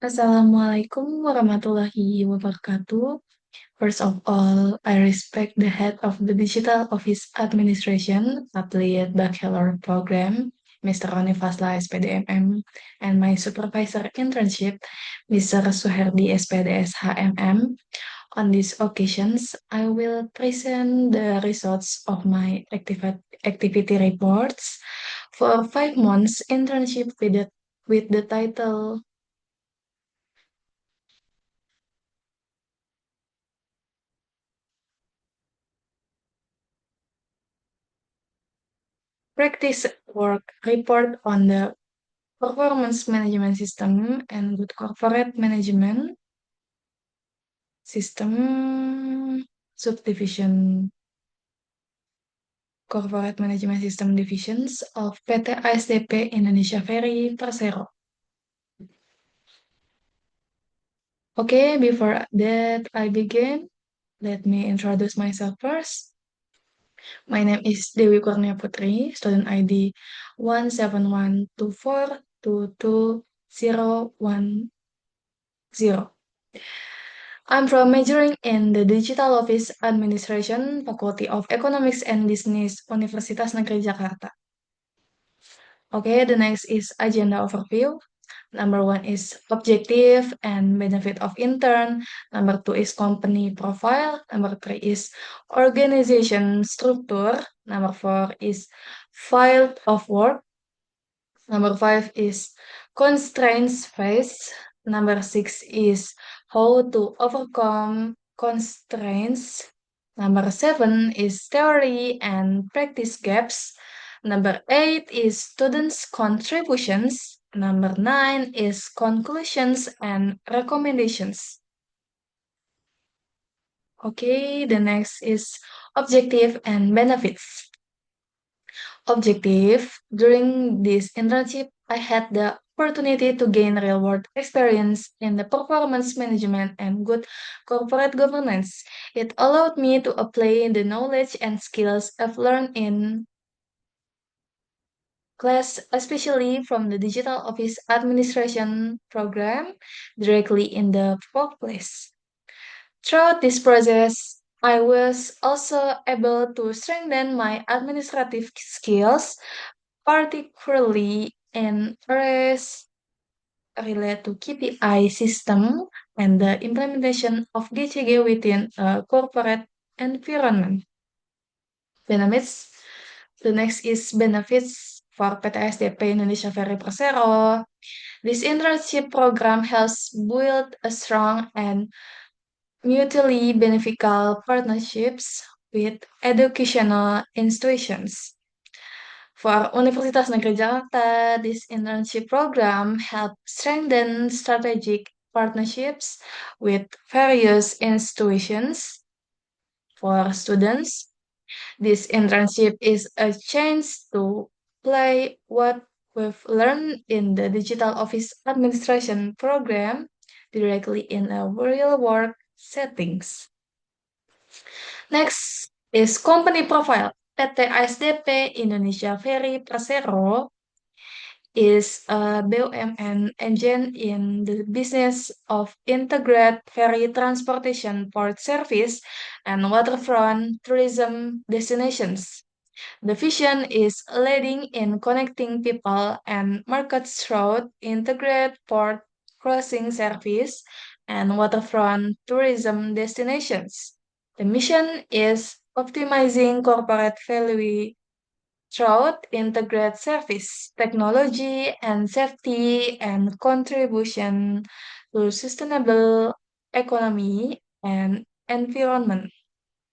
Assalamualaikum warahmatullahi wabarakatuh. First of all, I respect the head of the Digital Office Administration Affiliate Bachelor Program, Mr. Roni Fasla SPDMM, and my supervisor internship, Mr. Suherdi SPDS HMM. On these occasions, I will present the results of my activity reports for 5 months internship with the title Practice work report on the performance management system and good corporate management system subdivision corporate management system divisions of PT ASDP Indonesia Ferry Persero. Okay, before that I begin, let me introduce myself first. My name is Dewi Kurnia Putri, student ID 17124222010. I'm from majoring in the Digital Office Administration, Faculty of Economics and Business, Universitas Negeri Jakarta. Okay, the next is agenda overview. Number one is objective and benefit of intern. Number two is company profile. Number three is organization structure. Number four is field of work. Number five is constraints phase. Number six is how to overcome constraints. Number seven is theory and practice gaps. Number eight is students' contributions. Number nine is conclusions and recommendations. Okay, the next is objective and benefits. Objective. During this internship, I had the opportunity to gain real world experience in the performance management and good corporate governance. It allowed me to apply the knowledge and skills I've learned in class, especially from the Digital Office Administration program, directly in the workplace. Throughout this process, I was also able to strengthen my administrative skills, particularly in areas related to KPI system and the implementation of GCG within a corporate environment. Benefits. The next is benefits for PT SDP Indonesia Ferry Persero. This internship program helps build a strong and mutually beneficial partnerships with educational institutions. For Universitas Negeri Jakarta, this internship program helps strengthen strategic partnerships with various institutions. For students, this internship is a chance to apply what we've learned in the Digital Office Administration program directly in a real work settings. Next is company profile. PT ASDP Indonesia Ferry Persero is a BUMN engine in the business of integrated ferry transportation, port service, and waterfront tourism destinations. The vision is leading in connecting people and markets through integrated port crossing service and waterfront tourism destinations. The mission is optimizing corporate value through integrated service, technology, and safety and contribution to sustainable economy and environment.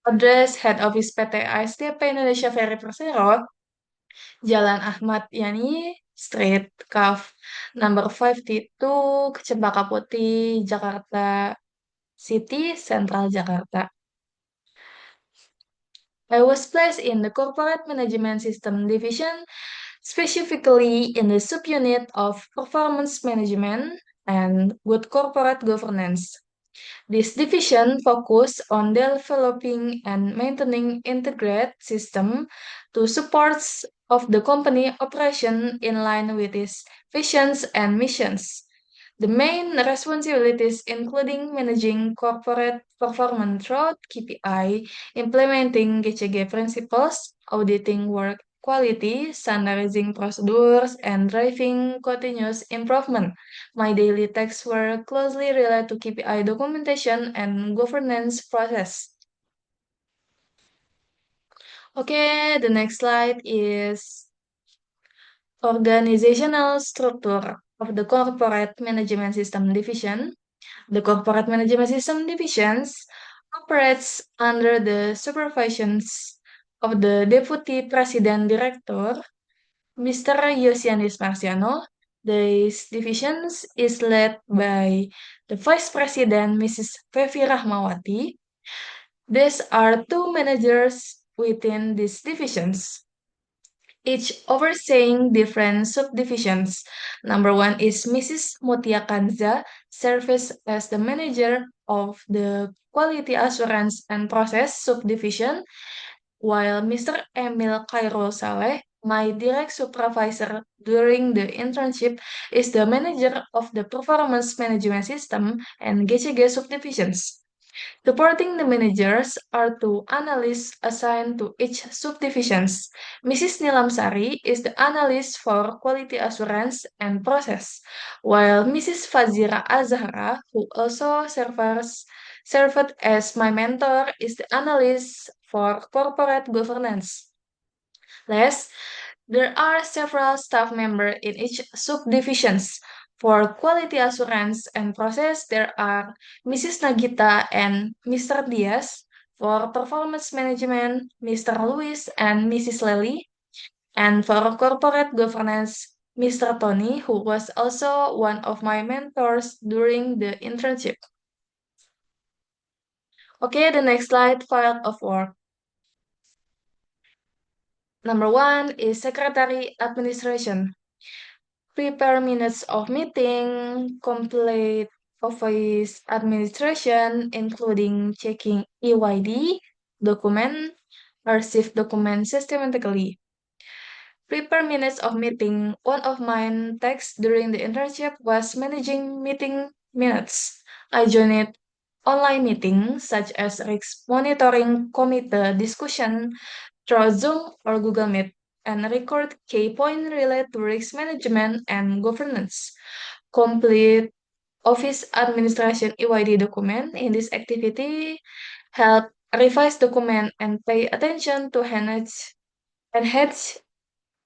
Address Head Office PT ASDP Indonesia Ferry Persero, Jalan Ahmad Yani, Street Kaf number 52, Cempaka Putih, Jakarta City, Central Jakarta. I was placed in the Corporate Management System Division, specifically in the subunit of Performance Management and Good Corporate Governance. This division focused on developing and maintaining integrated system to support of the company operation in line with its visions and missions. The main responsibilities including managing corporate performance through KPI, implementing GCG principles, auditing work quality, standardizing procedures, and driving continuous improvement. My daily tasks were closely related to KPI documentation and governance process. Okay, the next slide is organizational structure of the corporate management system division. The corporate management system divisions operates under the supervisions of the Deputy President Director, Mr. Yosianis Marciano. This divisions is led by the Vice President, Mrs. Fevi Rahmawati. These are two managers within these divisions, each overseeing different subdivisions. Number one is Mrs. Mutia Kanza, serves as the manager of the Quality Assurance and Process subdivision, while Mr. Emil Khairul Saleh, my direct supervisor during the internship, is the manager of the Performance Management System and GCG subdivisions. Supporting the managers are two analysts assigned to each subdivisions. Mrs. Nilam Sari is the analyst for quality assurance and process, while Mrs. Fazira Azhara, who also served as my mentor, is the analyst for corporate governance. Last, there are several staff members in each subdivisions. For quality assurance and process, there are Mrs. Nagita and Mr. Diaz. For performance management, Mr. Luis and Mrs. Lely. And for corporate governance, Mr. Tony, who was also one of my mentors during the internship. Okay, the next slide, file of work. Number one is secretary administration. Prepare minutes of meeting, complete office administration, including checking EYD, document, archive documents systematically. Prepare minutes of meeting. One of my tasks during the internship was managing meeting minutes. I joined online meetings such as risk monitoring committee discussion through Zoom or Google Meet and record key points related to risk management and governance. Complete office administration EYD document in this activity help revise document and pay attention to enhance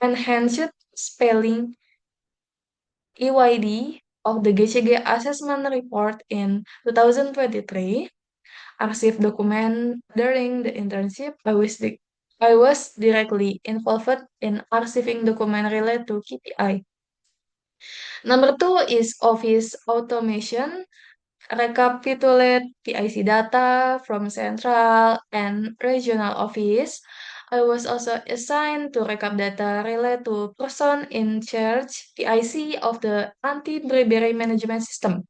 enhanced spelling EYD of the GCG assessment report in 2023. Archive document during the internship, I was directly involved in archiving document related to KPI. Number two is office automation. Recapitulate PIC data from central and regional office. I was also assigned to recap data related to person in charge PIC of the anti-bribery management system.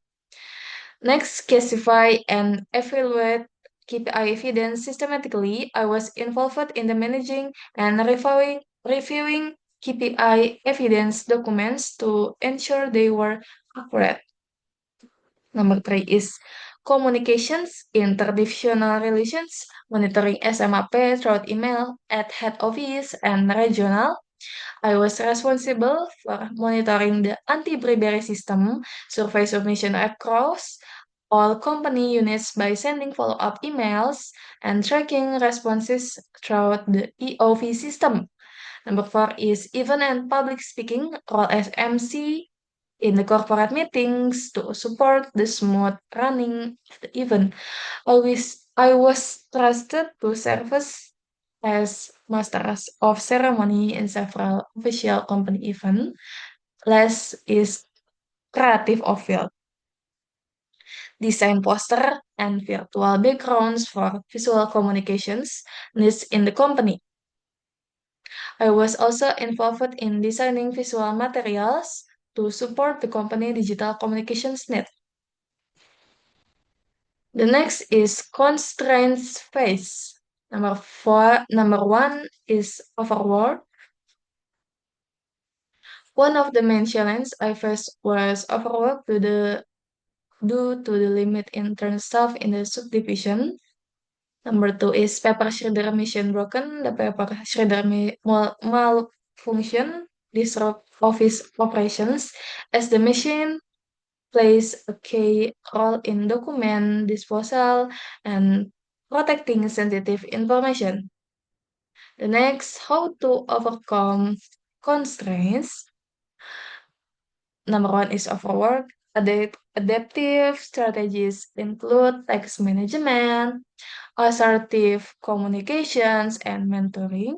Next, classify and evaluate KPI evidence systematically. I was involved in the managing and reviewing KPI evidence documents to ensure they were accurate. Number three is communications, interdivisional relations, monitoring SMAP throughout email at head office and regional. I was responsible for monitoring the anti-bribery system, survey submission across all company units by sending follow-up emails and tracking responses throughout the EOV system. Number four is event and public speaking, role as MC in the corporate meetings to support the smooth running of the event. I was trusted to serve as masters of ceremony in several official company events. Last is creative of field, design poster and virtual backgrounds for visual communications needs in the company. I was also involved in designing visual materials to support the company digital communications need. The next is constraints phase. Number one is overwork. One of the main challenges I faced was overwork due to the limit in turn staff in the subdivision. Number two is paper shredder machine broken. The paper shredder malfunction disrupt office operations as the machine plays a key role in document disposal and protecting sensitive information. The next, how to overcome constraints. Number one is overwork. Adaptive strategies include text management, assertive communications, and mentoring.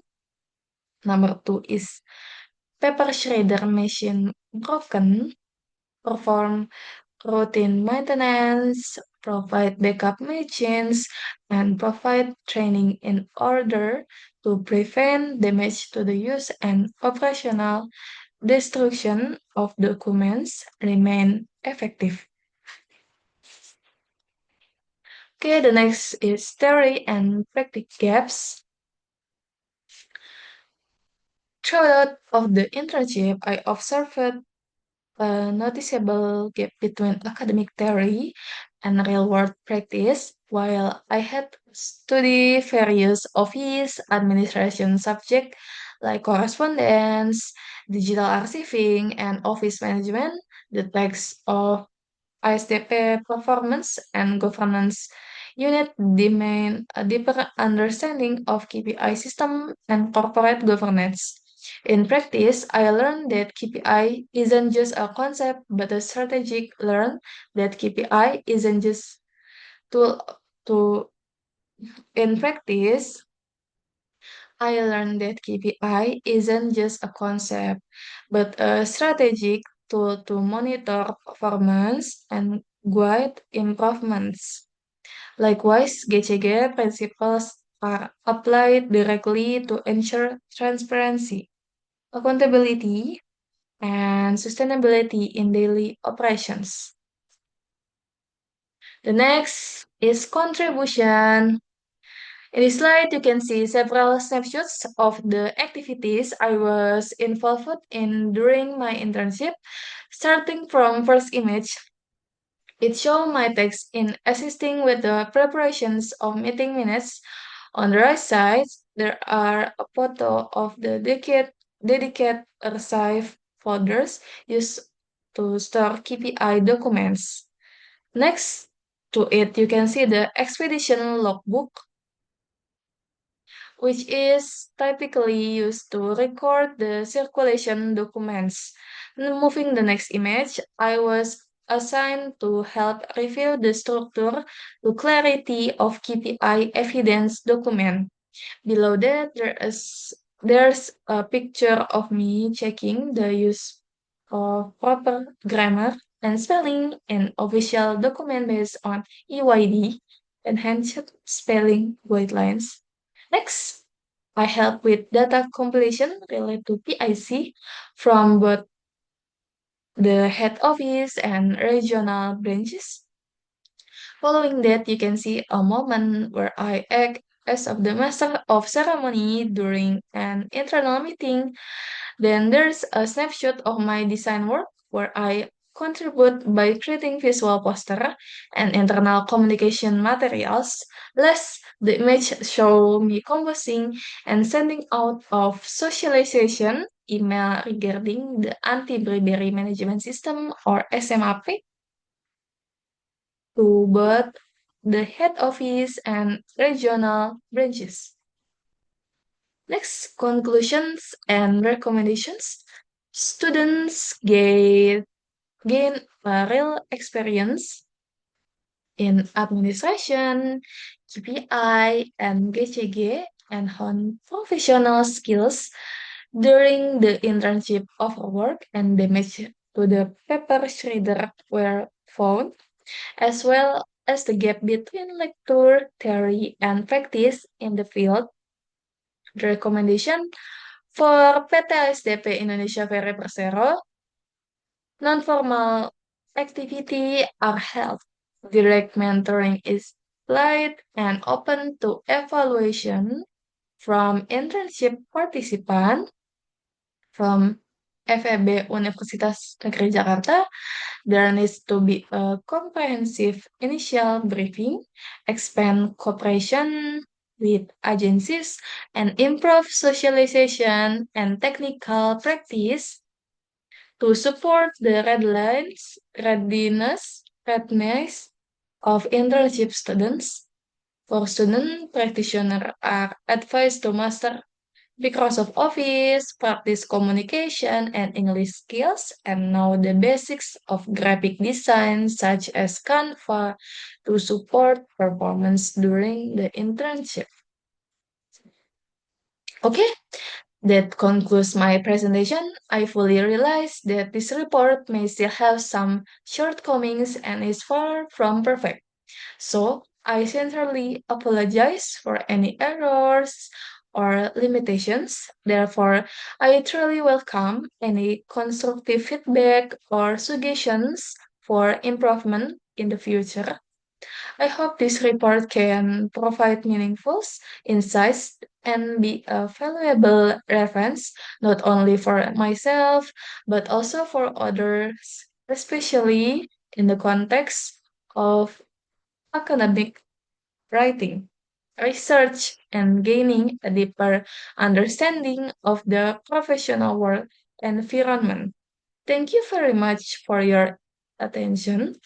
Number two is paper shredder machine broken. Perform routine maintenance, provide backup machines, and provide training in order to prevent damage to the use and operational destruction of documents remain effective. Okay, the next is theory and practice gaps. Throughout of the internship, I observed a noticeable gap between academic theory and real-world practice. While I had studied various office administration subjects like correspondence, digital archiving, and office management, the text of ISDP performance and governance unit demand a deeper understanding of KPI system and corporate governance. In practice, I learned that KPI isn't just a concept but a strategic learn that KPI isn't just tool to in practice I learned that KPI isn't just a concept but a strategic tool to monitor performance and guide improvements. Likewise, GCG principles are applied directly to ensure transparency, accountability, and sustainability in daily operations. The next is contribution. In this slide, you can see several snapshots of the activities I was involved in during my internship. Starting from first image, it shows my text in assisting with the preparations of meeting minutes. On the right side, there are a photo of the dedicated archive folders used to store KPI documents. Next to it, you can see the expedition logbook, which is typically used to record the circulation documents. Moving the next image, I was assigned to help review the structure to clarity of KPI evidence document. Below that, there's a picture of me checking the use of proper grammar and spelling in official document based on EYD, Enhanced Spelling Guidelines. Next, I help with data compilation related to PIC from both the head office and regional branches. Following that, you can see a moment where I act as of the master of ceremony during an internal meeting. Then there's a snapshot of my design work where I contribute by creating visual poster and internal communication materials. Last, the image show me composing and sending out of socialization email regarding the anti-bribery management system or SMAP to both the head office and regional branches. Next, conclusions and recommendations. Students gain a real experience in administration, KPI, and GCG, and hone professional skills during the internship of work and damage to the paper shredder were found, as well as the gap between lecture, theory, and practice in the field. The recommendation for PT SDP Indonesia Ferry Persero, non-formal activity are held. Direct mentoring is applied and open to evaluation from internship participant, from FEB Universitas Negeri Jakarta, there needs to be a comprehensive initial briefing, expand cooperation with agencies, and improve socialization and technical practice to support the readiness of internship students. For student practitioners are advised to master Microsoft Office, practice communication and English skills, and know the basics of graphic design such as Canva to support performance during the internship. Okay, that concludes my presentation. I fully realize that this report may still have some shortcomings and is far from perfect. So, I sincerely apologize for any errors or limitations. Therefore, I truly welcome any constructive feedback or suggestions for improvement in the future. I hope this report can provide meaningful insights and be a valuable reference not only for myself but also for others, especially in the context of academic writing, research, and gaining a deeper understanding of the professional work environment. Thank you very much for your attention.